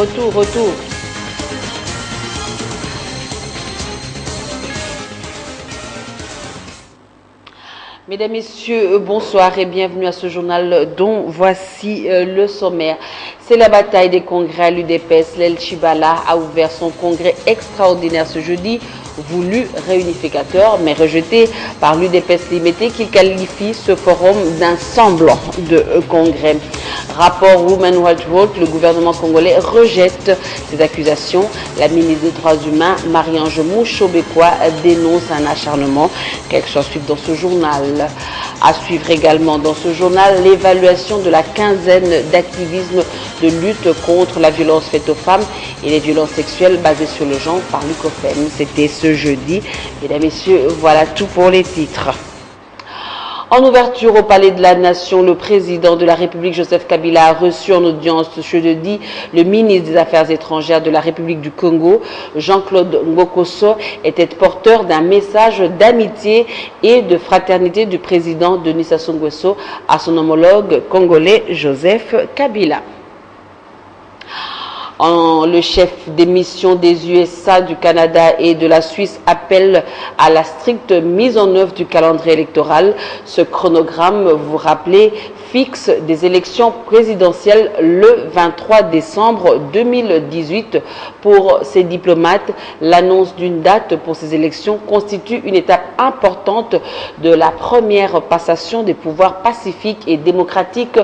Retour. Mesdames, Messieurs, bonsoir et bienvenue à ce journal dont voici le sommaire. C'est la bataille des congrès à l'UDPS. L'El Chibala a ouvert son congrès extraordinaire ce jeudi, voulu réunificateur, mais rejeté par l'UDPS Limité qui qualifie ce forum d'un semblant de congrès. Rapport Women Rights Watch, le gouvernement congolais rejette ces accusations. La ministre des Droits humains, Marie-Ange Mouchobekwa, dénonce un acharnement. Quelque chose à suivre dans ce journal. À suivre également dans ce journal l'évaluation de la quinzaine d'activisme de lutte contre la violence faite aux femmes et les violences sexuelles basées sur le genre par l'UCOFEM. C'était ce jeudi. Mesdames, Messieurs, voilà tout pour les titres. En ouverture au Palais de la Nation, le président de la République, Joseph Kabila, a reçu en audience ce jeudi le ministre des Affaires étrangères de la République du Congo, Jean-Claude Ngokoso, était porteur d'un message d'amitié et de fraternité du président Denis Sassou Nguesso à son homologue congolais, Joseph Kabila. Le chef des missions des USA, du Canada et de la Suisse appelle à la stricte mise en œuvre du calendrier électoral. Ce chronogramme, vous rappelez, fixe des élections présidentielles le 23 décembre 2018. Pour ces diplomates, l'annonce d'une date pour ces élections constitue une étape importante de la première passation des pouvoirs pacifiques et démocratiques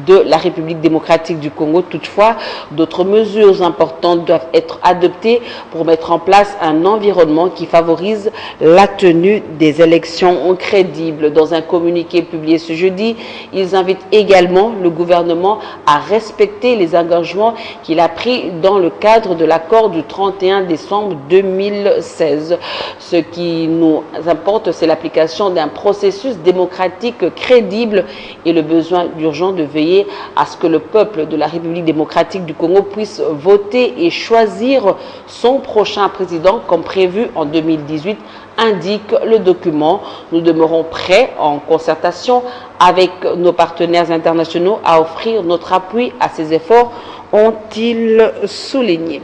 de la République démocratique du Congo. Toutefois, d'autres mesures importantes doivent être adoptées pour mettre en place un environnement qui favorise la tenue des élections crédibles. Dans un communiqué publié ce jeudi, ils invitent également le gouvernement à respecter les engagements qu'il a pris dans le cadre de l'accord du 31 décembre 2016. Ce qui nous importe, c'est l'application d'un processus démocratique crédible et le besoin urgent de veiller à ce que le peuple de la République démocratique du Congo puisse voter et choisir son prochain président comme prévu en 2018, indique le document. Nous demeurons prêts en concertation avec nos partenaires internationaux à offrir notre appui à ces efforts, ont-ils souligné.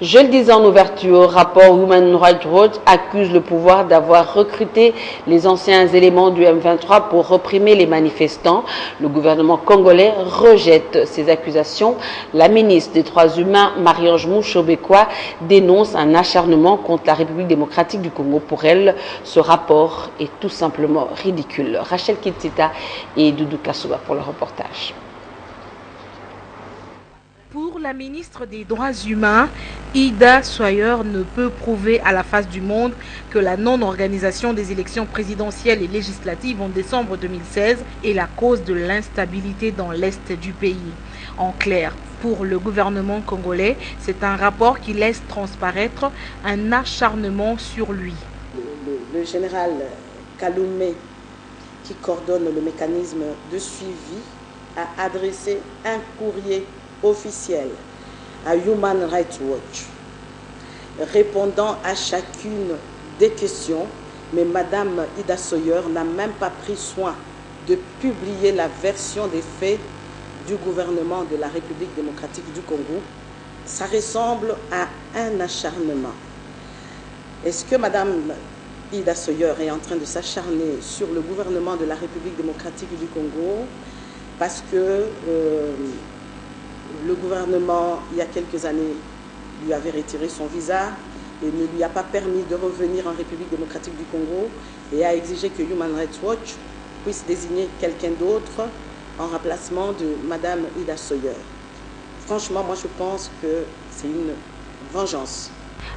Je le disais en ouverture, rapport Human Rights Watch accuse le pouvoir d'avoir recruté les anciens éléments du M23 pour réprimer les manifestants. Le gouvernement congolais rejette ces accusations. La ministre des Droits humains, Marie-Ange Mouchobekwa, dénonce un acharnement contre la République démocratique du Congo. Pour elle, ce rapport est tout simplement ridicule. Rachel Kitsita et Doudou Kassouba pour le reportage. Pour la ministre des Droits humains, Ida Soyer ne peut prouver à la face du monde que la non-organisation des élections présidentielles et législatives en décembre 2016 est la cause de l'instabilité dans l'est du pays. En clair, pour le gouvernement congolais, c'est un rapport qui laisse transparaître un acharnement sur lui. Le général Kaloumé, qui coordonne le mécanisme de suivi, a adressé un courrier officiel à Human Rights Watch, répondant à chacune des questions, mais Madame Ida Soyer n'a même pas pris soin de publier la version des faits du gouvernement de la République démocratique du Congo. Ça ressemble à un acharnement. Est-ce que Madame Ida Soyer est en train de s'acharner sur le gouvernement de la République démocratique du Congo parce que le gouvernement, il y a quelques années, lui avait retiré son visa et ne lui a pas permis de revenir en République démocratique du Congo et a exigé que Human Rights Watch puisse désigner quelqu'un d'autre en remplacement de Madame Ida Soyer. Franchement, moi je pense que c'est une vengeance.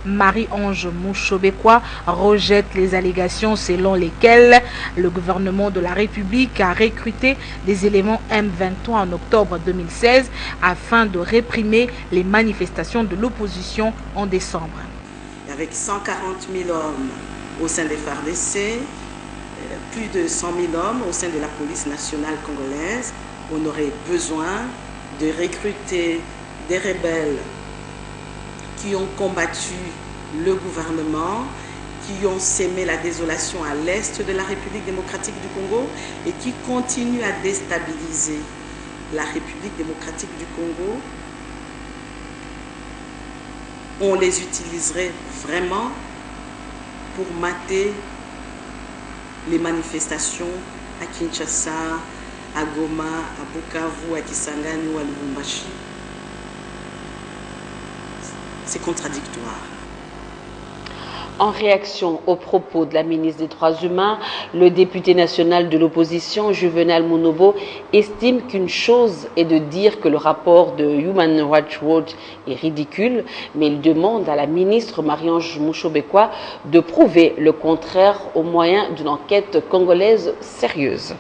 Marie-Ange Mouchobekwa rejette les allégations selon lesquelles le gouvernement de la République a recruté des éléments M23 en octobre 2016 afin de réprimer les manifestations de l'opposition en décembre. Avec 140 000 hommes au sein des FARDC, plus de 100 000 hommes au sein de la police nationale congolaise, on aurait besoin de recruter des rebelles qui ont combattu le gouvernement, qui ont sémé la désolation à l'est de la République démocratique du Congo et qui continuent à déstabiliser la République démocratique du Congo on les utiliserait vraiment pour mater les manifestations à Kinshasa, à Goma, à Bukavu, à Kisangani ou à Lubumbashi. C'est contradictoire. En réaction aux propos de la ministre des Droits humains, le député national de l'opposition, Juvenal Munobo, estime qu'une chose est de dire que le rapport de Human Rights Watch est ridicule, mais il demande à la ministre Marie-Ange Mouchobekwa de prouver le contraire au moyen d'une enquête congolaise sérieuse.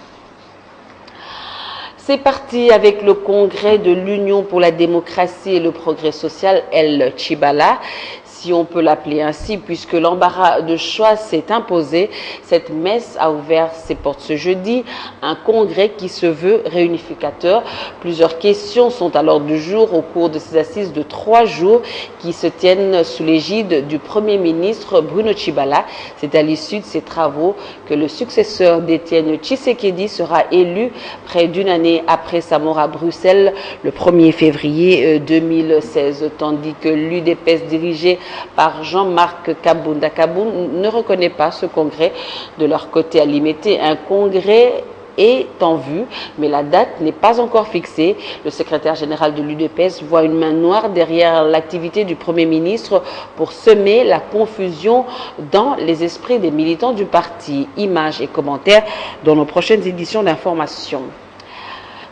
C'est parti avec le congrès de l'Union pour la démocratie et le progrès social, El Chibala, si on peut l'appeler ainsi, puisque l'embarras de choix s'est imposé. Cette messe a ouvert ses portes ce jeudi, un congrès qui se veut réunificateur. Plusieurs questions sont à l'ordre du jour au cours de ces assises de 3 jours qui se tiennent sous l'égide du Premier ministre Bruno Chibala. C'est à l'issue de ces travaux que le successeur d'Étienne Tshisekedi sera élu près d'une année après sa mort à Bruxelles le 1er février 2016, tandis que l'UDPS dirigée par Jean-Marc Kabunda Kaboun ne reconnaît pas ce congrès. De leur côté, à Limité, un congrès est en vue, mais la date n'est pas encore fixée. Le secrétaire général de l'UDPS voit une main noire derrière l'activité du Premier ministre pour semer la confusion dans les esprits des militants du parti. Images et commentaires dans nos prochaines éditions d'information.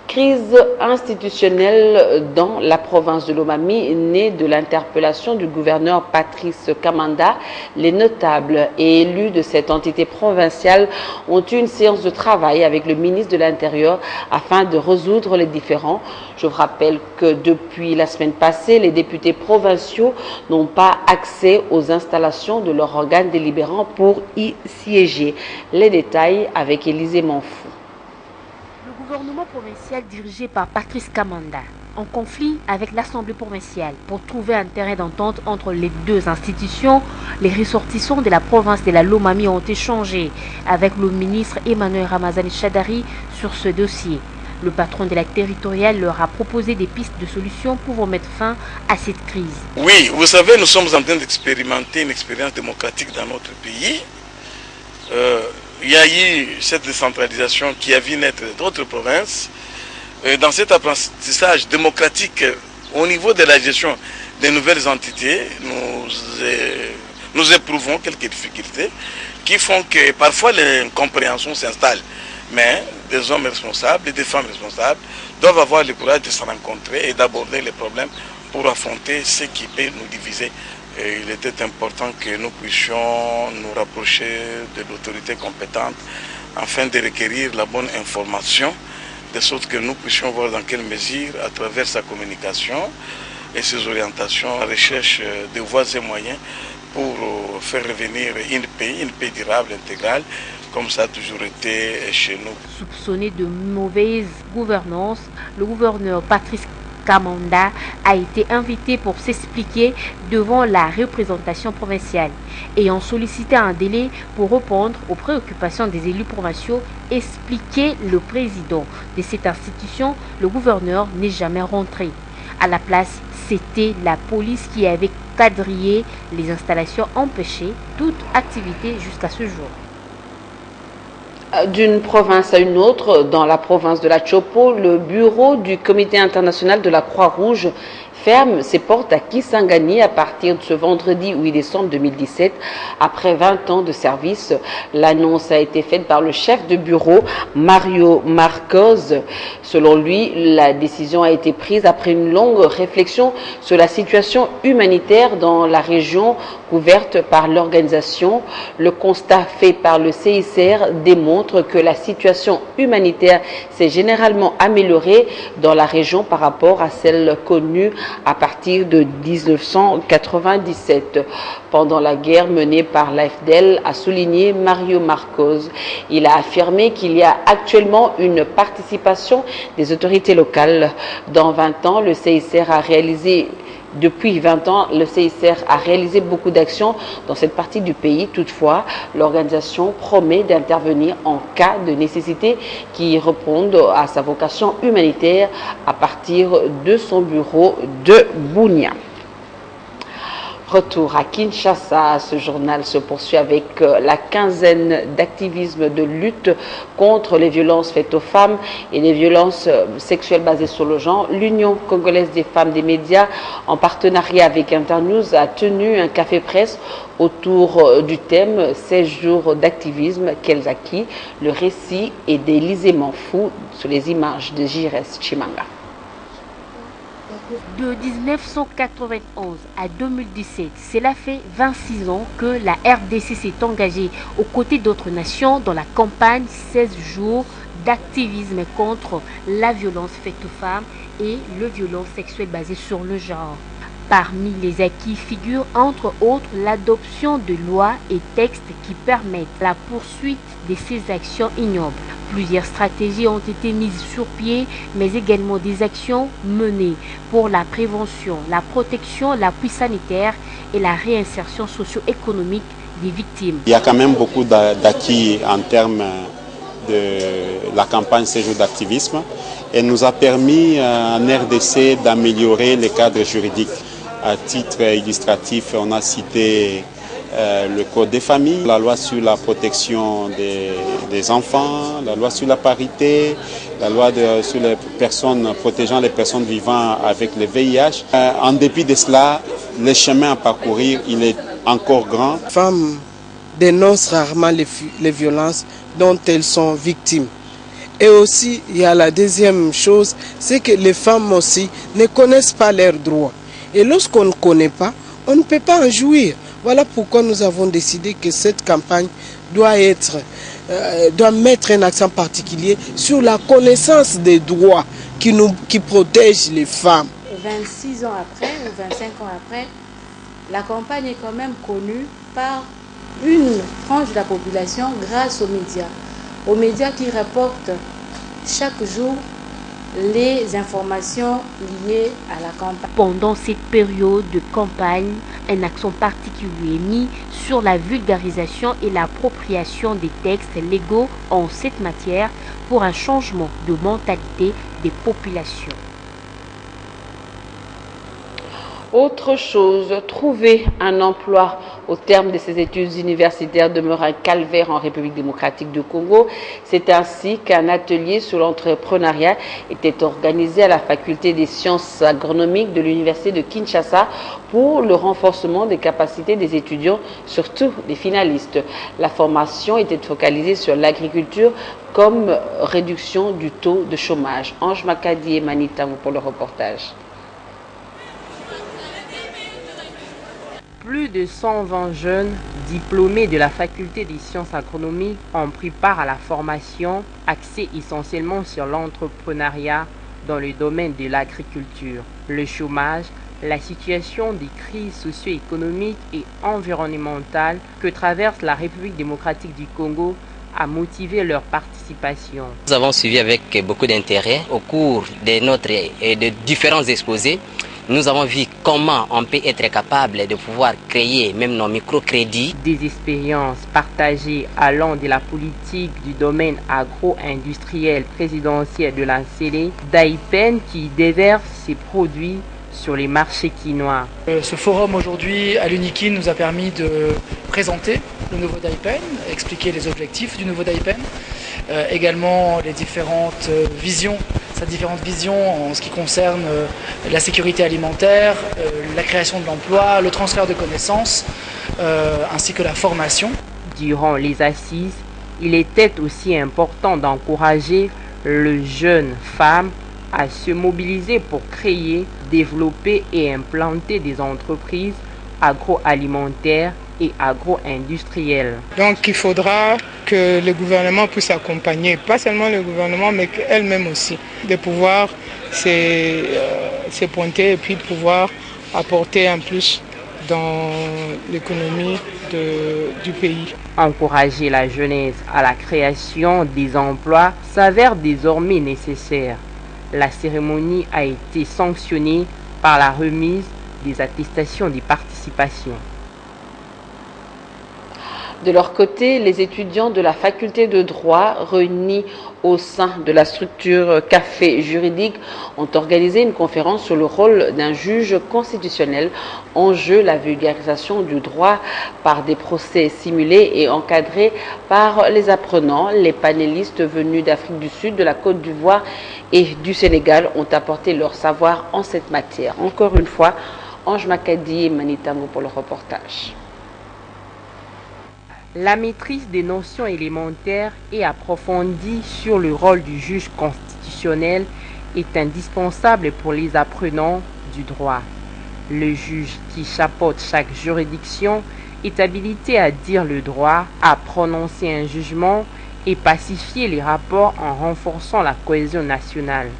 Crise institutionnelle dans la province de Lomami, née de l'interpellation du gouverneur Patrice Kamanda. Les notables et élus de cette entité provinciale ont eu une séance de travail avec le ministre de l'Intérieur afin de résoudre les différends. Je vous rappelle que depuis la semaine passée, les députés provinciaux n'ont pas accès aux installations de leur organe délibérant pour y siéger. Les détails avec Élisée Manfou. Le gouvernement provincial dirigé par Patrice Kamanda, en conflit avec l'Assemblée provinciale pour trouver un terrain d'entente entre les deux institutions, les ressortissants de la province de la Lomami ont échangé avec le ministre Emmanuel Ramazani Chadari sur ce dossier. Le patron de la territoriale leur a proposé des pistes de solutions pour mettre fin à cette crise. Oui, vous savez, nous sommes en train d'expérimenter une expérience démocratique dans notre pays. Il y a eu cette décentralisation qui a vu naître d'autres provinces. Dans cet apprentissage démocratique au niveau de la gestion des nouvelles entités, nous éprouvons quelques difficultés qui font que parfois l'incompréhension s'installe. Mais des hommes responsables et des femmes responsables doivent avoir le courage de se rencontrer et d'aborder les problèmes pour affronter ce qui peut nous diviser. Et il était important que nous puissions nous rapprocher de l'autorité compétente afin de requérir la bonne information, de sorte que nous puissions voir dans quelle mesure, à travers sa communication et ses orientations, la recherche de voies et moyens pour faire revenir une paix durable, intégrale, comme ça a toujours été chez nous. Soupçonné de mauvaise gouvernance, le gouverneur Patrice Kamanda a été invité pour s'expliquer devant la représentation provinciale. Ayant sollicité un délai pour répondre aux préoccupations des élus provinciaux, expliquait le président de cette institution, le gouverneur n'est jamais rentré. À la place, c'était la police qui avait quadrillé les installations, empêchées toute activité jusqu'à ce jour. D'une province à une autre, dans la province de la Chopo, le bureau du Comité international de la Croix-Rouge ferme ses portes à Kisangani à partir de ce vendredi 8 décembre 2017. Après 20 ans de service, l'annonce a été faite par le chef de bureau, Mario Marcos. Selon lui, la décision a été prise après une longue réflexion sur la situation humanitaire dans la région couverte par l'organisation. Le constat fait par le CICR démontre que la situation humanitaire s'est généralement améliorée dans la région par rapport à celle connue à partir de 1997. Pendant la guerre menée par l'AFDEL, a souligné Mario Marcos. Il a affirmé qu'il y a actuellement une participation des autorités locales. Dans 20 ans, le CICR a réalisé Depuis 20 ans, le CICR a réalisé beaucoup d'actions dans cette partie du pays. Toutefois, l'organisation promet d'intervenir en cas de nécessité qui répondent à sa vocation humanitaire à partir de son bureau de Bunia. Retour à Kinshasa, ce journal se poursuit avec la quinzaine d'activisme de lutte contre les violences faites aux femmes et les violences sexuelles basées sur le genre. L'Union congolaise des femmes des médias, en partenariat avec Internews, a tenu un café-presse autour du thème 16 jours d'activisme, quels acquis, le récit et d'Élisée Manfou sur les images de Jires Chimanga. De 1991 à 2017, cela fait 26 ans que la RDC s'est engagée aux côtés d'autres nations dans la campagne 16 jours d'activisme contre la violence faite aux femmes et les violences sexuelles basées sur le genre. Parmi les acquis figure entre autres l'adoption de lois et textes qui permettent la poursuite de ces actions ignobles. Plusieurs stratégies ont été mises sur pied, mais également des actions menées pour la prévention, la protection, l'appui sanitaire et la réinsertion socio-économique des victimes. Il y a quand même beaucoup d'acquis en termes de la campagne 16 jours d'activisme. Elle nous a permis en RDC d'améliorer les cadres juridiques. À titre illustratif, on a cité le Code des familles, la loi sur la protection des enfants, la loi sur la parité, la loi sur les personnes protégeant les personnes vivant avec le VIH. En dépit de cela, le chemin à parcourir, il est encore grand. Les femmes dénoncent rarement les violences dont elles sont victimes. Et aussi, il y a la deuxième chose, c'est que les femmes aussi ne connaissent pas leurs droits. Et lorsqu'on ne connaît pas, on ne peut pas en jouir. Voilà pourquoi nous avons décidé que cette campagne doit mettre un accent particulier sur la connaissance des droits qui protègent les femmes. 26 ans après ou 25 ans après, la campagne est quand même connue par une frange de la population grâce aux médias qui rapportent chaque jour les informations liées à la campagne. Pendant cette période de campagne, un accent particulier est mis sur la vulgarisation et l'appropriation des textes légaux en cette matière pour un changement de mentalité des populations. Autre chose, trouver un emploi au terme de ses études universitaires demeure un calvaire en République démocratique du Congo. C'est ainsi qu'un atelier sur l'entrepreneuriat était organisé à la faculté des sciences agronomiques de l'université de Kinshasa pour le renforcement des capacités des étudiants, surtout des finalistes. La formation était focalisée sur l'agriculture comme réduction du taux de chômage. Ange Makadi et Manitam pour le reportage. Plus de 120 jeunes diplômés de la faculté des sciences agronomiques ont pris part à la formation axée essentiellement sur l'entrepreneuriat dans le domaine de l'agriculture, le chômage, la situation des crises socio-économiques et environnementales que traverse la République démocratique du Congo a motivé leur participation. Nous avons suivi avec beaucoup d'intérêt au cours de différents exposés. Nous avons vu comment on peut être capable de pouvoir créer même nos microcrédits. Des expériences partagées allant de la politique du domaine agro-industriel présidentiel de la CD, Daipen qui déverse ses produits sur les marchés quinois. Ce forum aujourd'hui à l'Unikin nous a permis de présenter le nouveau Daipen, expliquer les objectifs du nouveau Daipen, également les différentes visions, sa différente vision en ce qui concerne la sécurité alimentaire, la création de l'emploi, le transfert de connaissances, ainsi que la formation. Durant les assises, il était aussi important d'encourager les jeunes femmes à se mobiliser pour créer, développer et implanter des entreprises agroalimentaires et agro-industrielles. Donc il faudra que le gouvernement puisse accompagner, pas seulement le gouvernement, mais qu'elle-même aussi, de pouvoir se pointer et puis pouvoir apporter un plus dans l'économie du pays. Encourager la jeunesse à la création des emplois s'avère désormais nécessaire. La cérémonie a été sanctionnée par la remise des attestations de participation. De leur côté, les étudiants de la faculté de droit réunis au sein de la structure Café Juridique ont organisé une conférence sur le rôle d'un juge constitutionnel. Enjeu, la vulgarisation du droit par des procès simulés et encadrés par les apprenants. Les panélistes venus d'Afrique du Sud, de la Côte d'Ivoire et du Sénégal ont apporté leur savoir en cette matière. Encore une fois, Ange Makadi et Manitango pour le reportage. La maîtrise des notions élémentaires et approfondie sur le rôle du juge constitutionnel est indispensable pour les apprenants du droit. Le juge qui chapeaute chaque juridiction est habilité à dire le droit, à prononcer un jugement et pacifier les rapports en renforçant la cohésion nationale.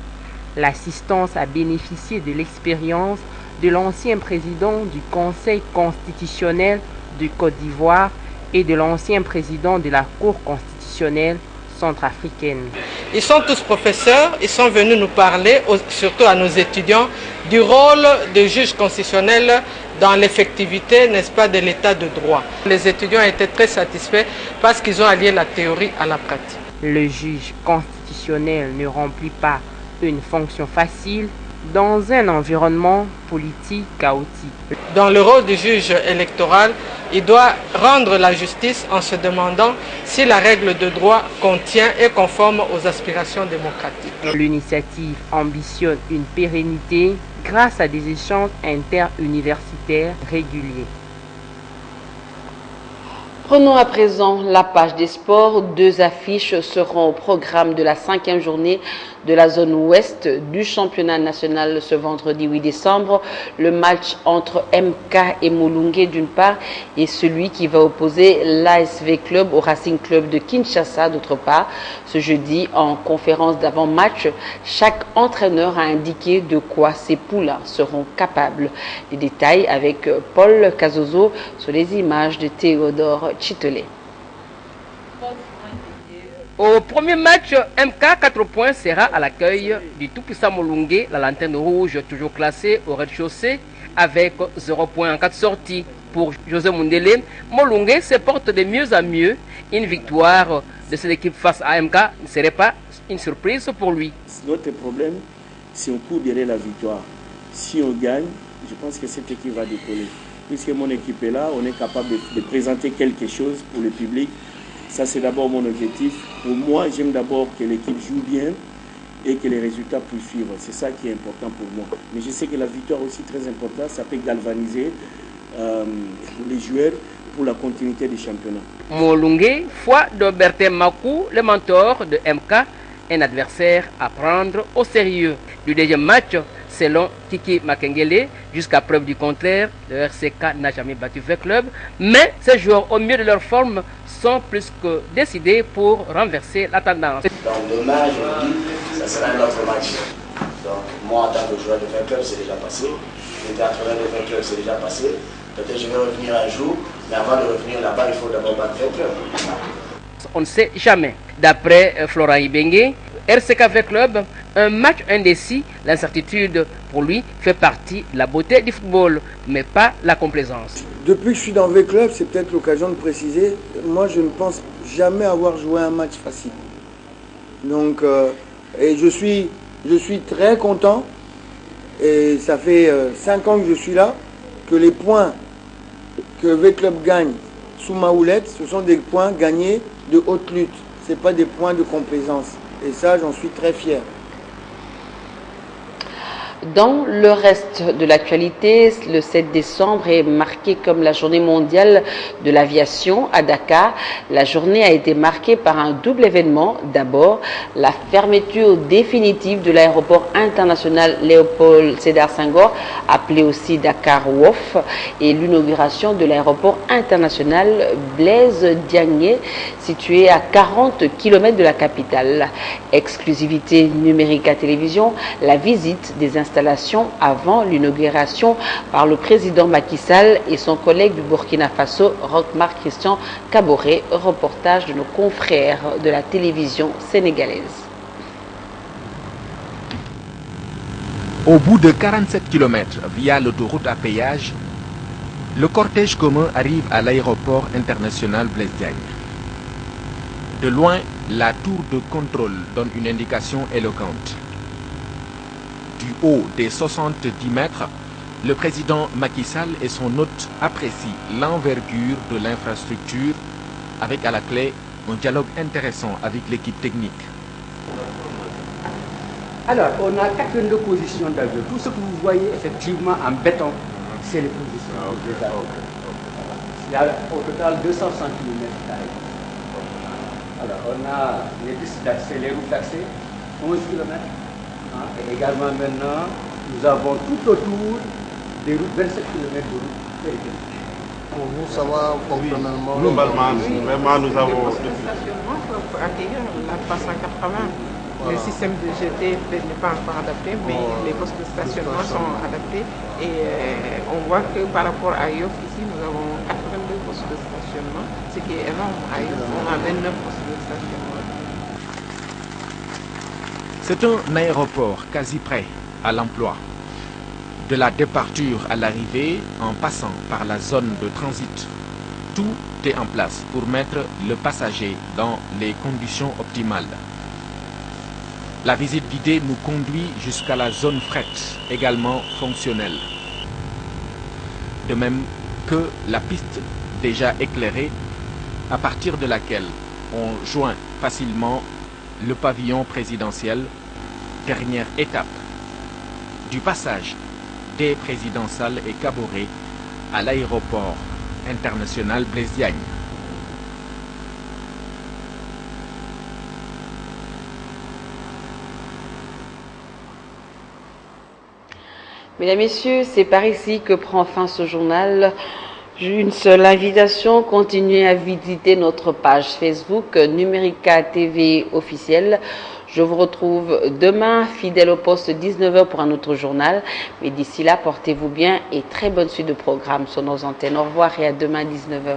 L'assistance a bénéficié de l'expérience de l'ancien président du Conseil constitutionnel de Côte d'Ivoire et de l'ancien président de la Cour constitutionnelle centrafricaine. Ils sont tous professeurs, ils sont venus nous parler, surtout à nos étudiants, du rôle du juge constitutionnel dans l'effectivité, n'est-ce pas, de l'état de droit. Les étudiants étaient très satisfaits parce qu'ils ont allié la théorie à la pratique. Le juge constitutionnel ne remplit pas une fonction facile dans un environnement politique chaotique. Dans le rôle du juge électoral, il doit rendre la justice en se demandant si la règle de droit contient et conforme aux aspirations démocratiques. L'initiative ambitionne une pérennité grâce à des échanges interuniversitaires réguliers. Prenons à présent la page des sports. 2 affiches seront au programme de la 5e journée de la zone ouest du championnat national ce vendredi 8 décembre. Le match entre MK et Molunge d'une part et celui qui va opposer l'ASV Club au Racing Club de Kinshasa d'autre part. Ce jeudi, en conférence d'avant-match, chaque entraîneur a indiqué de quoi ses poulains seront capables. Les détails avec Paul Kazozo sur les images de Théodore Chitelet. Au premier match, MK 4 points sera à l'accueil du tout-puissant Molunge, la lanterne rouge toujours classée au rez-de-chaussée avec 0 points en 4 sorties. Pour José Mundele, Molunge se porte de mieux en mieux. Une victoire de cette équipe face à MK ne serait pas une surprise pour lui. Notre problème, c'est on court derrière la victoire. Si on gagne, je pense que cette équipe va décoller. Puisque mon équipe est là, on est capable de présenter quelque chose pour le public. Ça, c'est d'abord mon objectif. Pour moi, j'aime d'abord que l'équipe joue bien et que les résultats puissent suivre. C'est ça qui est important pour moi. Mais je sais que la victoire aussi très importante, ça peut galvaniser les joueurs pour la continuité du championnat. Molunge, foi de Bertin Makou, le mentor de MK, un adversaire à prendre au sérieux. Du deuxième match, selon Kiki Makengele, jusqu'à preuve du contraire, le RCK n'a jamais battu le club, mais ces joueurs au mieux de leur forme sont plus que décidés pour renverser la tendance. Donc demain, je vous dis, ça sera un autre match. Donc moi, en tant que joueur de 20 clubs, c'est déjà passé. J'étais entraîneur de 20 clubs, c'est déjà passé. Peut-être je vais revenir un jour, mais avant de revenir là-bas, il faut d'abord battre 20 clubs. On ne sait jamais. D'après Florent Ibengue, RCK Club, un match indécis, l'incertitude pour lui fait partie de la beauté du football, mais pas la complaisance. Depuis que je suis dans V-Club, c'est peut-être l'occasion de préciser, moi je ne pense jamais avoir joué un match facile. Donc, et je suis très content, et ça fait 5 ans que je suis là, que les points que V-Club gagne sous ma houlette, ce sont des points gagnés de haute lutte, ce n'est pas des points de complaisance. Et ça, j'en suis très fier. Dans le reste de l'actualité, le 7 décembre est marqué comme la journée mondiale de l'aviation à Dakar. La journée a été marquée par un double événement. D'abord, la fermeture définitive de l'aéroport international Léopold Sédar Senghor, appelé aussi Dakar Wharf, et l'inauguration de l'aéroport international Blaise Diagne, situé à 40 km de la capitale. Exclusivité numérique à télévision, la visite des installations avant l'inauguration par le président Macky Sall et son collègue du Burkina Faso, Roch-Marc Christian Kaboré. Reportage de nos confrères de la télévision sénégalaise. Au bout de 47 km via l'autoroute à péage, Le cortège commun arrive à l'aéroport international Blaise Diagne. De loin, la tour de contrôle donne une indication éloquente. Du haut des 70 mètres, le président Macky Sall et son hôte apprécient l'envergure de l'infrastructure avec à la clé un dialogue intéressant avec l'équipe technique. Alors, on a 82 positions d'avion. Tout ce que vous voyez effectivement en béton, c'est les positions des avions. Il y a au total 200 cm². Alors, on a les pistes d'accès, les routes d'accès, 11 km. Et également maintenant, nous avons tout autour des routes, 27 km de routes périphériques. Pour vous, ça va fonctionnellement? Globalement, vraiment, nous avons... Pour accueillir la 380. Voilà. Le système de GT n'est pas encore adapté, mais les postes de stationnement sont adaptés. Et on voit que par rapport à Yoff, ici, nous avons 82 postes de stationnement, ce qui est énorme. À Yoff, on a 29 postes de stationnement. C'est un aéroport quasi prêt à l'emploi. De la départure à l'arrivée, en passant par la zone de transit, tout est en place pour mettre le passager dans les conditions optimales. La visite guidée nous conduit jusqu'à la zone fret, également fonctionnelle. De même que la piste déjà éclairée, à partir de laquelle on joint facilement le pavillon présidentiel, dernière étape du passage des présidentielles et Caboret à l'aéroport international Blaise Diagne. Mesdames, Messieurs, c'est par ici que prend fin ce journal. Une seule invitation, continuez à visiter notre page Facebook Numérica TV officielle. Je vous retrouve demain, fidèle au poste 19h pour un autre journal. Mais d'ici là, portez-vous bien et très bonne suite de programme sur nos antennes. Au revoir et à demain 19h.